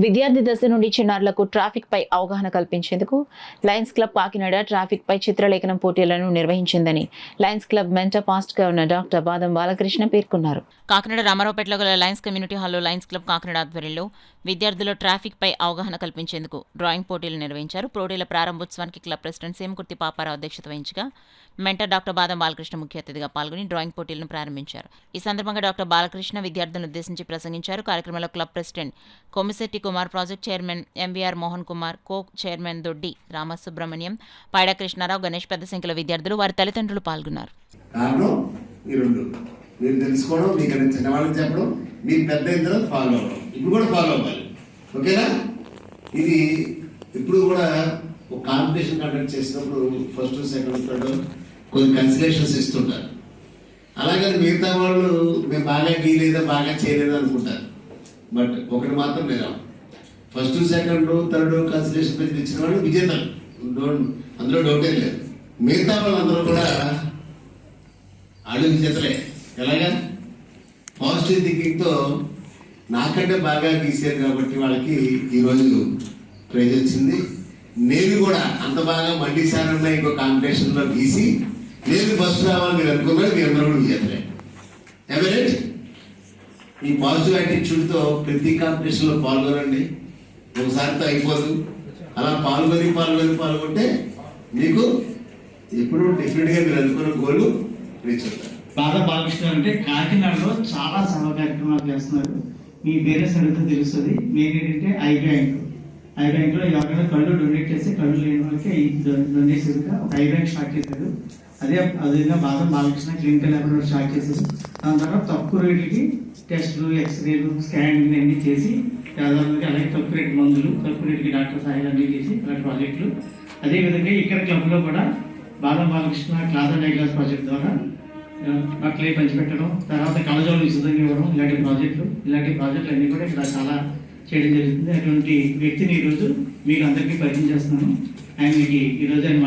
విద్యార్థి దశ నుండి చిన్నారులకు ట్రాఫిక్ పై అవగాహన కల్పించేందుకు లయన్స్ క్లబ్ కాకినాడ ట్రాఫిక్ పై చిత్రలేఖనం పోటీలను నిర్వహించిందని Lions Club mentor past governor doctor Badam Balakrishna పేర్కొన్నారు. కాకినాడ రామారావుపేటలో గల లయన్స్ కమ్యూనిటీ హాల్లో లయన్స్ క్లబ్ కాకినాడ ఆధ్వర్యంలో విద్యార్థులు ట్రాఫిక్ పై అవగాహన కల్పించేందుకు డ్రాయింగ్ పోటీలు నిర్వహించారు. పోటీల ప్రారంభోత్సవానికి క్లబ్ ప్రెసిడెంట్ సేమకుర్తి పాపారావు అధ్యక్షత వహించగా మెంటర్ డాక్టర్ బాదం బాలకృష్ణ ముఖ్య అతిథిగా పాల్గొని డ్రాయింగ్ పోటీలను ప్రారంభించారు. ఈ సందర్భంగా డాక్టర్ బాలకృష్ణ విద్యార్థులను ఉద్దేశించి ప్రసంగించారు. కార్యక్రమంలో club president Kommisetti Kumar, project chairman MVR Mohan Kumar, కో చైర్మన్ దొడ్డి రామసుబ్రహ్మణ్యం, పైడా కృష్ణారావు, గణేష్, పెద్ద సంఖ్యలో విద్యార్థులు వారి తల్లిదండ్రులు పాల్గొన్నారు. మీరు తెలుసుకోవడం, మీకు చిన్నవాళ్ళకి చెప్పడం, మీరు పెద్ద ఇద్దరు ఫాలో అవ్వడం, ఇప్పుడు కూడా ఫాలో అవ్వాలి. ఓకేనా? ఇది ఇప్పుడు కూడా ఒక కాంపిటీషన్ కండక్ట్ చేసినప్పుడు ఫస్ట్, సెకండ్, థర్డ్ కొన్ని కన్సిలేషన్స్ ఇస్తుంటారు. అలాగని మిగతా వాళ్ళు మేము బాగా గీయలేదా, బాగా చేయలేదా అనుకుంటారు. బట్ ఒకటి మాత్రం లేదా, ఫస్ట్, సెకండ్, థర్డ్ కన్సిలేషన్ పెట్టి ఇచ్చిన వాళ్ళు విజేతలు, అందులో డౌటే లేదు. మిగతా వాళ్ళందరూ కూడా అడుగు విజేతలే. ఎలాగా? పాజిటివ్ థింకింగ్తో నాకంటే బాగా గీసారు కాబట్టి వాళ్ళకి ఈరోజు ప్రైజ్ వచ్చింది. నేను కూడా అంత బాగా మళ్ళీ సార్ అన్న ఇంకో కాంపిటీషన్లో గీసి నేను ఫస్ట్ రావాలి మీరు అనుకున్నారు. మీ అందరూ కూడా విజేతలే. ఎవరైట్ ఈ పాజిటివ్ యాటిట్యూడ్తో ప్రతి కాంపిటీషన్లో పాల్గొనండి. ఒకసారితో అయిపోదు. అలా పాల్గొంటే మీకు ఎప్పుడు డెఫినెట్గా మీరు అనుకున్న గోల్ రీచ్ అవుతారు. బాదం బాలకృష్ణ అంటే కాకినాడలో చాలా సభ కార్యక్రమాలు చేస్తున్నారు. మీ పేరెంట్స్ అడిగితే తెలుస్తుంది. మీరు ఏంటంటే ఐ బ్యాంక్లో ఎవరైనా కళ్ళు డొనేట్ చేస్తే కళ్ళు లేని వాళ్ళకి డొనేషన్గా ఒక ఐ బ్యాంక్ స్టార్ట్ చేశారు. అదేవిధంగా బాదం బాలకృష్ణ క్లినికల్ ల్యాబొరేటరీ స్టార్ట్ చేశారు. దాని తర్వాత తక్కువ రేటుకి టెస్టులు, ఎక్స్రేలు, స్కానింగ్ అన్నీ చేసి దాదాపుగా అలాగే తక్కువ రేటు మందులు, తక్కువ రేటుకి డాక్టర్ సహాయాలు అన్నీ చేసి అలాంటి ప్రాజెక్టులు. అదేవిధంగా ఇక్కడ క్లబ్లో కూడా బాదం బాలకృష్ణ క్లాత్ అండ్ ఐగ్లాస్ ప్రాజెక్ట్ ద్వారా బట్టలు పంచిపెట్టడం, తర్వాత కళజోళ్ళు ఉచితంగా ఇవ్వడం, ఇలాంటి ప్రాజెక్టులు అన్నీ కూడా ఇక్కడ చాలా చేయడం జరుగుతుంది. అటువంటి వ్యక్తిని ఈరోజు మీకు అందరికీ పరిచయం చేస్తున్నాను. ఆయన మీకు ఈరోజు ఆయన